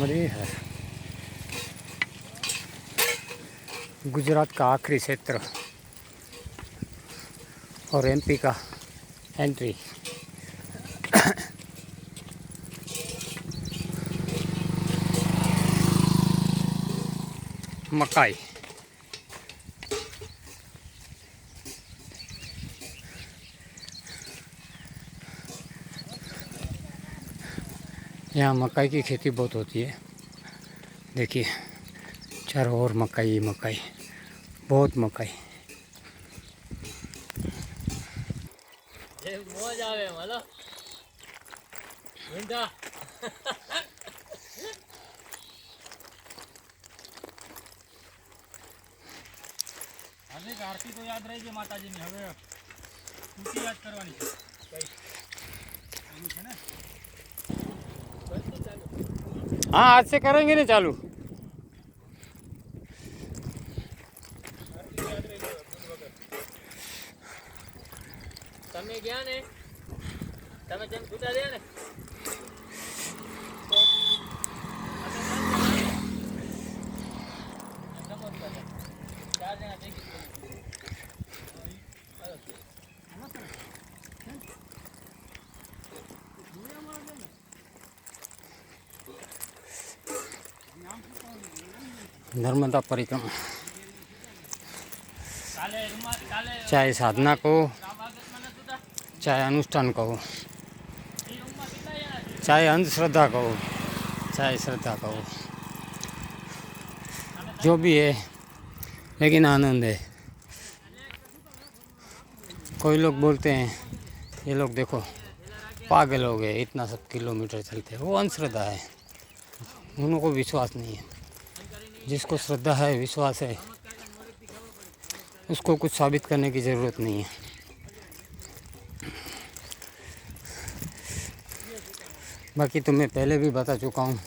नर्मदे हर। गुजरात का आखिरी क्षेत्र और एमपी का एंट्री। मकाई यहाँ मकाई की खेती बहुत होती है। देखिए चारों ओर मकाई मकाई, बहुत मकाई। मौज आवे malo ઊંધા હવે આરતી તો યાદ રહી ગઈ માતાજીની, હવે તુલસી યાદ કરવાની છે કઈ એવું છે ને। हाँ आज से करेंगे ना चालू। તમે ગયા ને, તમે જેમ છૂટા રહ્યા ને ચાર જણા થઈ ગયા। नर्मदा परिक्रमा, चाहे साधना कहो, चाहे अनुष्ठान कहो, चाहे अंधश्रद्धा कहो, चाहे श्रद्धा कहो, जो भी है लेकिन आनंद है। कोई लोग बोलते हैं ये लोग देखो पागल हो गए, इतना सब किलोमीटर चलते हैं, वो अंधश्रद्धा है, उनको विश्वास नहीं है। जिसको श्रद्धा है, विश्वास है, उसको कुछ साबित करने की ज़रूरत नहीं है। बाकी तो मैं पहले भी बता चुका हूँ,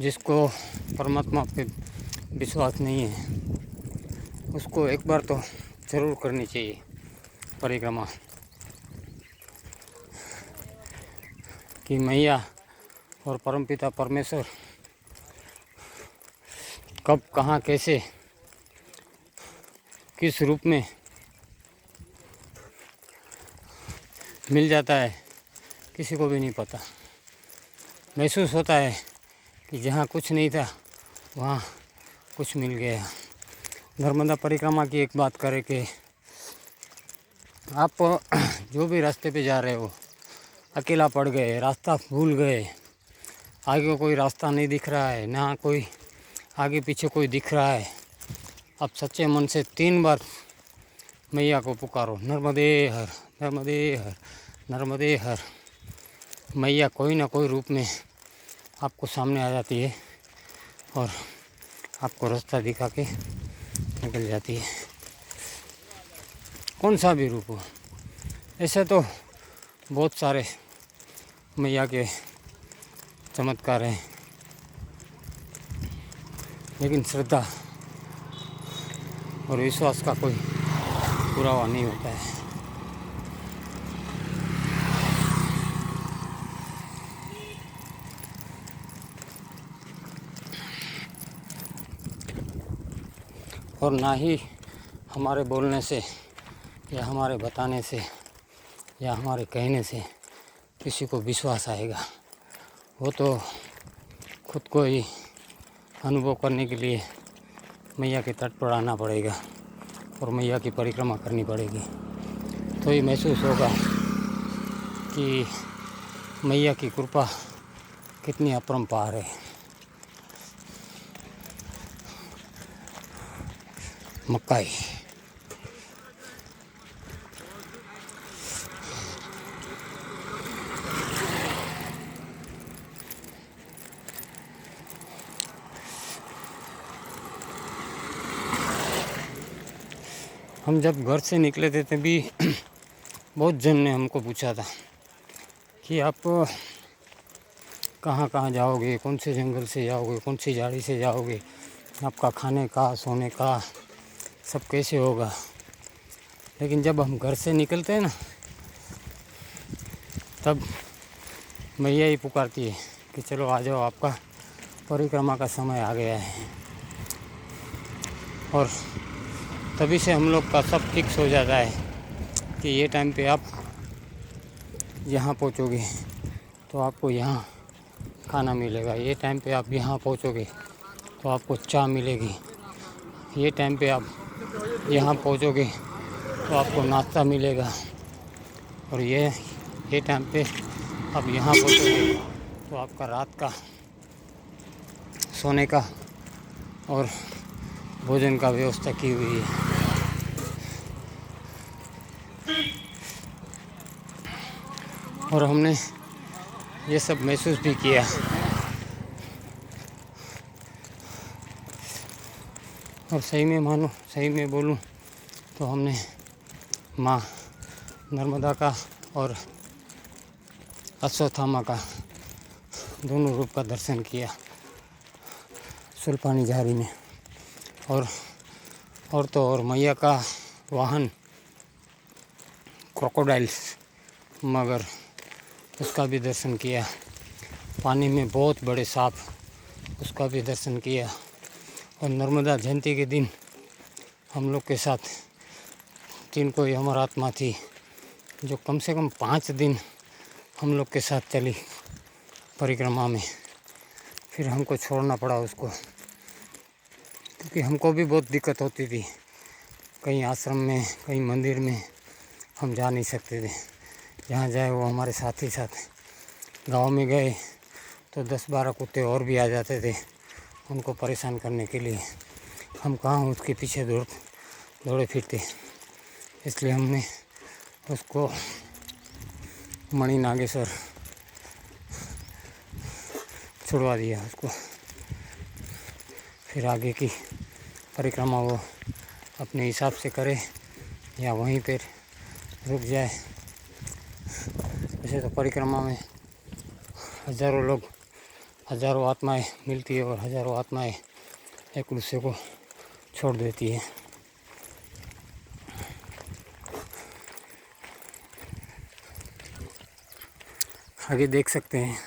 जिसको परमात्मा पे विश्वास नहीं है उसको एक बार तो ज़रूर करनी चाहिए परिक्रमा, कि मैया और परमपिता परमेश्वर कब कहाँ कैसे किस रूप में मिल जाता है किसी को भी नहीं पता। महसूस होता है कि जहाँ कुछ नहीं था वहाँ कुछ मिल गया। नर्मदा परिक्रमा की एक बात करें कि आप जो भी रास्ते पे जा रहे हो, अकेला पड़ गए, रास्ता भूल गए, आगे कोई रास्ता नहीं दिख रहा है, ना कोई आगे पीछे कोई दिख रहा है, आप सच्चे मन से 3 बार मैया को पुकारो, नर्मदे हर, नर्मदे हर, नर्मदे हर। मैया कोई ना कोई रूप में आपको सामने आ जाती है और आपको रास्ता दिखा के निकल जाती है, कौन सा भी रूप हो। ऐसे तो बहुत सारे मैया के चमत्कार हैं, लेकिन श्रद्धा और विश्वास का कोई पुरावा नहीं होता है। और ना ही हमारे बोलने से या हमारे बताने से या हमारे कहने से किसी को विश्वास आएगा। वो तो खुद को ही अनुभव करने के लिए मैया के तट पर आना पड़ेगा और मैया की परिक्रमा करनी पड़ेगी, तो ये महसूस होगा कि मैया की कृपा कितनी अपरंपार है। मकाई हम जब घर से निकले थे तभी बहुत जन ने हमको पूछा था कि आप कहाँ कहाँ जाओगे, कौन से जंगल से जाओगे, कौन सी झाड़ी से जाओगे, आपका खाने का सोने का सब कैसे होगा। लेकिन जब हम घर से निकलते हैं ना, तब मैया ही पुकारती है कि चलो आ जाओ, आपका परिक्रमा का समय आ गया है और तभी से हम लोग का सब फिक्स हो जाता है कि ये टाइम पे आप यहाँ पहुँचोगे तो आपको यहाँ खाना मिलेगा, ये टाइम पे आप यहाँ पहुँचोगे तो आपको चाय मिलेगी, ये टाइम पे आप यहाँ पहुँचोगे तो आपको नाश्ता मिलेगा और ये टाइम पे आप यहाँ पहुँचोगे तो आपका रात का सोने का और भोजन का व्यवस्था की हुई है। और हमने ये सब महसूस भी किया। और सही में बोलूं तो हमने माँ नर्मदा का और अश्वत्थामा का दोनों रूप का दर्शन किया सुल्पानी झारी में। और तो और मैया का वाहन क्रोकोडाइल्स मगर उसका भी दर्शन किया। पानी में बहुत बड़े सांप उसका भी दर्शन किया। और नर्मदा जयंती के दिन हम लोग के साथ 3 कोई अमर आत्मा थी जो कम से कम 5 दिन हम लोग के साथ चली परिक्रमा में। फिर हमको छोड़ना पड़ा उसको क्योंकि हमको भी बहुत दिक्कत होती थी। कहीं आश्रम में कहीं मंदिर में हम जा नहीं सकते थे, जहाँ जाए वो हमारे साथ ही साथ। गांव में गए तो 10-12 कुत्ते और भी आ जाते थे उनको परेशान करने के लिए। हम कहाँ उसके पीछे दौड़े फिरते, इसलिए हमने उसको मणि नागेश्वर छुड़वा दिया उसको। फिर आगे की परिक्रमा वो अपने हिसाब से करे या वहीं पर रुक जाए। वैसे तो परिक्रमा में हज़ारों लोग, हज़ारों आत्माएं मिलती है और हज़ारों आत्माएं एक दूसरे को छोड़ देती है। आगे देख सकते हैं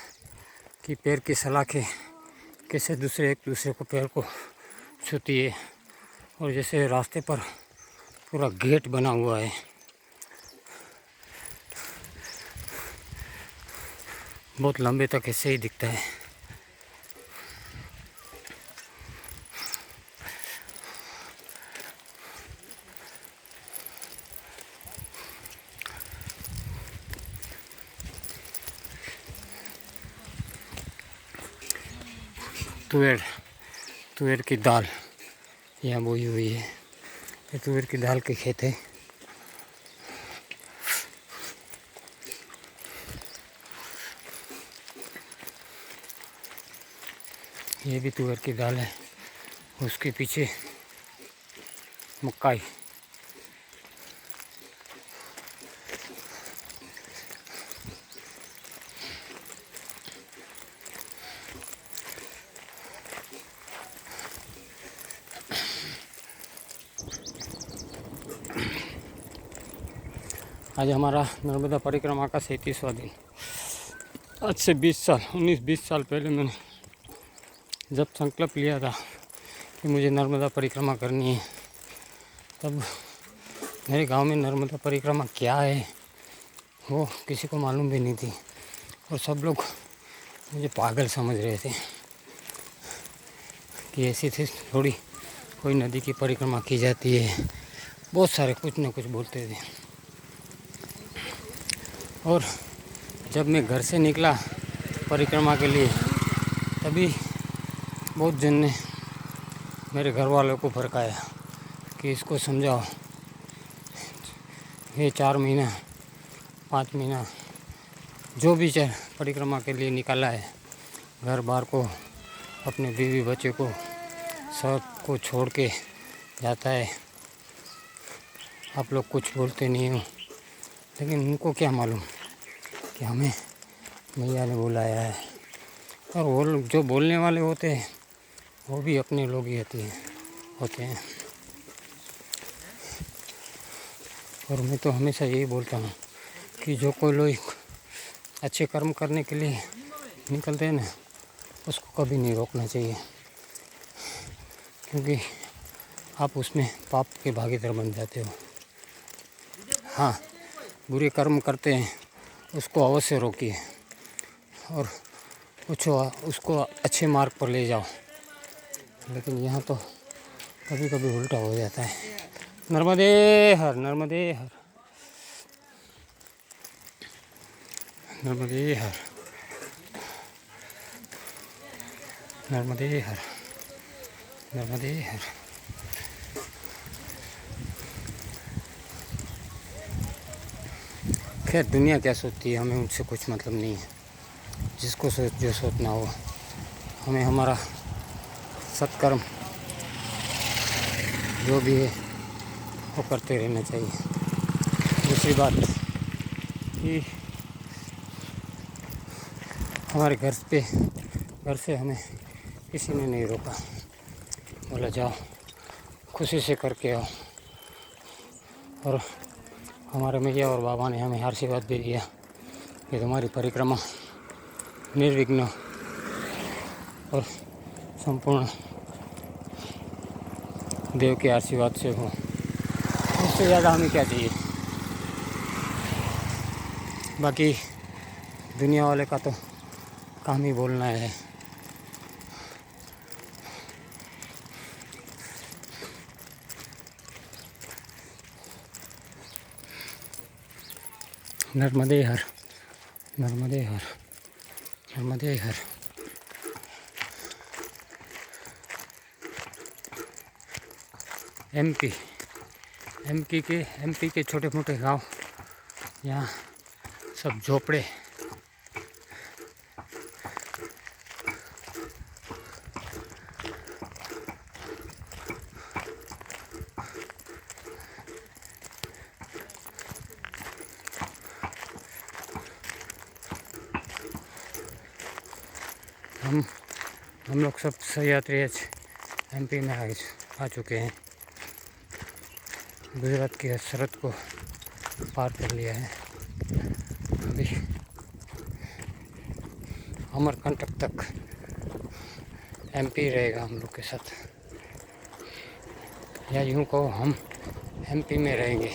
कि पैर की सलाखें कैसे एक दूसरे को पैर को छूती है और जैसे रास्ते पर पूरा गेट बना हुआ है। बहुत लंबे तक ऐसे ही दिखता है। तुअर की दाल यहाँ बोई हुई है। ये तुअर की दाल के खेत है। ये भी तुअर की दाल है। उसके पीछे मक्काई। आज हमारा नर्मदा परिक्रमा का 37वां दिन। आज से 19-20 साल पहले मैंने जब संकल्प लिया था कि मुझे नर्मदा परिक्रमा करनी है, तब मेरे गांव में नर्मदा परिक्रमा क्या है वो किसी को मालूम भी नहीं थी और सब लोग मुझे पागल समझ रहे थे कि ऐसी थी थोड़ी कोई नदी की परिक्रमा की जाती है। बहुत सारे कुछ न कुछ बोलते थे। और जब मैं घर से निकला परिक्रमा के लिए तभी बहुत जन ने मेरे घर वालों को भड़काया कि इसको समझाओ, ये 4 महीना 5 महीना जो भी परिक्रमा के लिए निकाला है, घर बार को अपने बीवी बच्चे को सब को छोड़ के जाता है। आप लोग कुछ बोलते नहीं हो, लेकिन उनको क्या मालूम कि हमें मैया ने बुलाया है। और वो लोग जो बोलने वाले होते हैं वो भी अपने लोग ही होते हैं। और मैं तो हमेशा यही बोलता हूँ कि जो कोई लोग अच्छे कर्म करने के लिए निकलते हैं ना, उसको कभी नहीं रोकना चाहिए, क्योंकि आप उसमें पाप के भागीदार बन जाते हो। हाँ, बुरे कर्म करते हैं उसको अवश्य रोकिए और उसको अच्छे मार्ग पर ले जाओ, लेकिन यहाँ तो कभी कभी उल्टा हो जाता है। नर्मदे हर, नर्मदे हर, नर्मदे हर, नर्मदे हर, नर्मदे हर। खैर दुनिया क्या सोचती है हमें उनसे कुछ मतलब नहीं है, जिसको जो सोचना हो। हमें हमारा सत्कर्म जो भी है वो करते रहना चाहिए। दूसरी बात कि हमारे घर से हमें किसी ने नहीं रोका, बोला जाओ खुशी से करके आओ। और हमारे मैया और बाबा ने हमें आशीर्वाद दे दिया कि तुम्हारी परिक्रमा निर्विघ्न और संपूर्ण देव के आशीर्वाद से हो। उससे ज़्यादा हमें क्या चाहिए। बाकी दुनिया वाले का तो काम ही बोलना है। नर्मदे हर, नर्मदे हर, नर्मदे हर। एमपी के छोटे मोटे गांव, यहाँ सब झोपड़े, हम लोग सब सह्याद्री एमपी में आ चुके हैं। गुजरात की सरहद को पार कर लिया है। अभी अमरकंटक तक एमपी रहेगा हम लोग के साथ, या यूँ कहो हम एमपी में रहेंगे।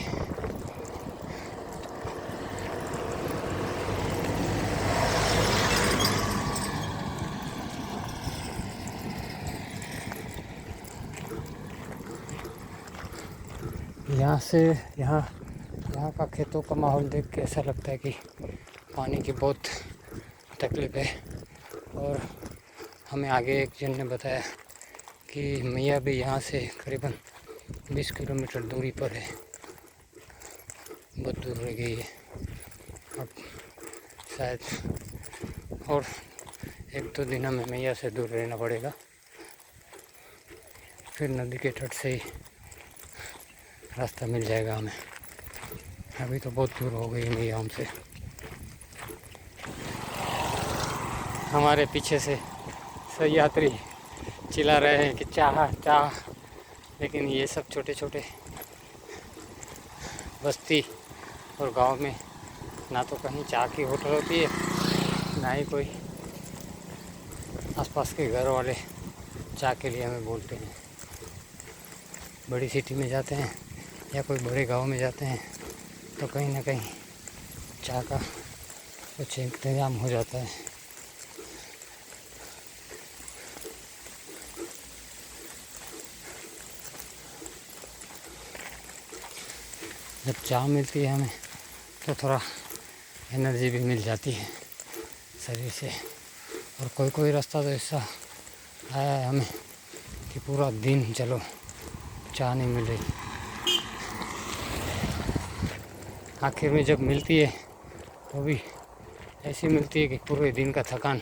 यहाँ का खेतों का माहौल देख के ऐसा लगता है कि पानी की बहुत तकलीफ है। और हमें आगे एक जन ने बताया कि मैया भी यहाँ से करीबन 20 किलोमीटर दूरी पर है, बहुत दूर रह गई है। अब शायद और 1-2 दिन हमें मैया से दूर रहना पड़ेगा, फिर नदी के तट से ही रास्ता मिल जाएगा हमें। अभी तो बहुत दूर हो गई मैया हमसे। हमारे पीछे से सह्याद्री चिल्ला रहे हैं कि चाह चाह, लेकिन ये सब छोटे छोटे बस्ती और गांव में ना तो कहीं चाह की होटल होती है, ना ही कोई आसपास के घर वाले चाह के लिए हमें बोलते हैं। बड़ी सिटी में जाते हैं या कोई बड़े गांव में जाते हैं तो कहीं ना कहीं चाह का कुछ इंतजाम हो जाता है। जब चाह मिलती है हमें तो थोड़ा एनर्जी भी मिल जाती है शरीर से। और कोई रास्ता तो ऐसा आया है हमें कि पूरा दिन चलो चाह नहीं मिल रही, आखिर में जब मिलती है तो भी ऐसी मिलती है कि पूरे दिन का थकान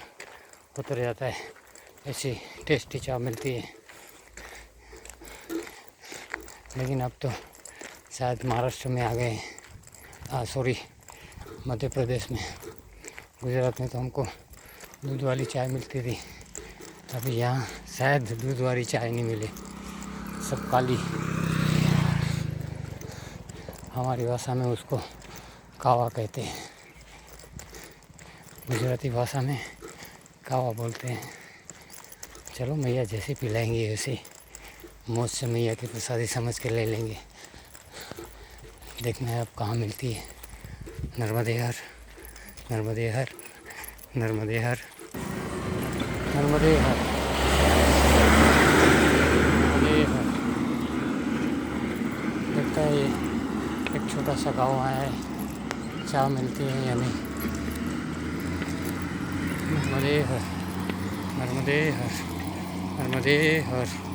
उतर जाता है। ऐसी टेस्टी चाय मिलती है। लेकिन अब तो शायद महाराष्ट्र में आ गए हैं, सॉरी मध्य प्रदेश में। गुजरात में तो हमको दूध वाली चाय मिलती थी, अभी यहाँ शायद दूध वाली चाय नहीं मिली, सब काली। हमारी भाषा में उसको कावा कहते हैं, गुजराती भाषा में कावा बोलते हैं। चलो मैया जैसे पिलाएंगे वैसे मौज से मैया की प्रसादी समझ के ले लेंगे। देखना है अब कहाँ मिलती है। नर्मदे हर, नर्मदे हर, नर्मदे हर, नर्मदे हर, नर्मदे हर। लगता है ये एक छोटा सा गाँव आया है, चाय मिलती है या नहीं। नर्मदे हर, नर्मदे हर, नर्मदे हर।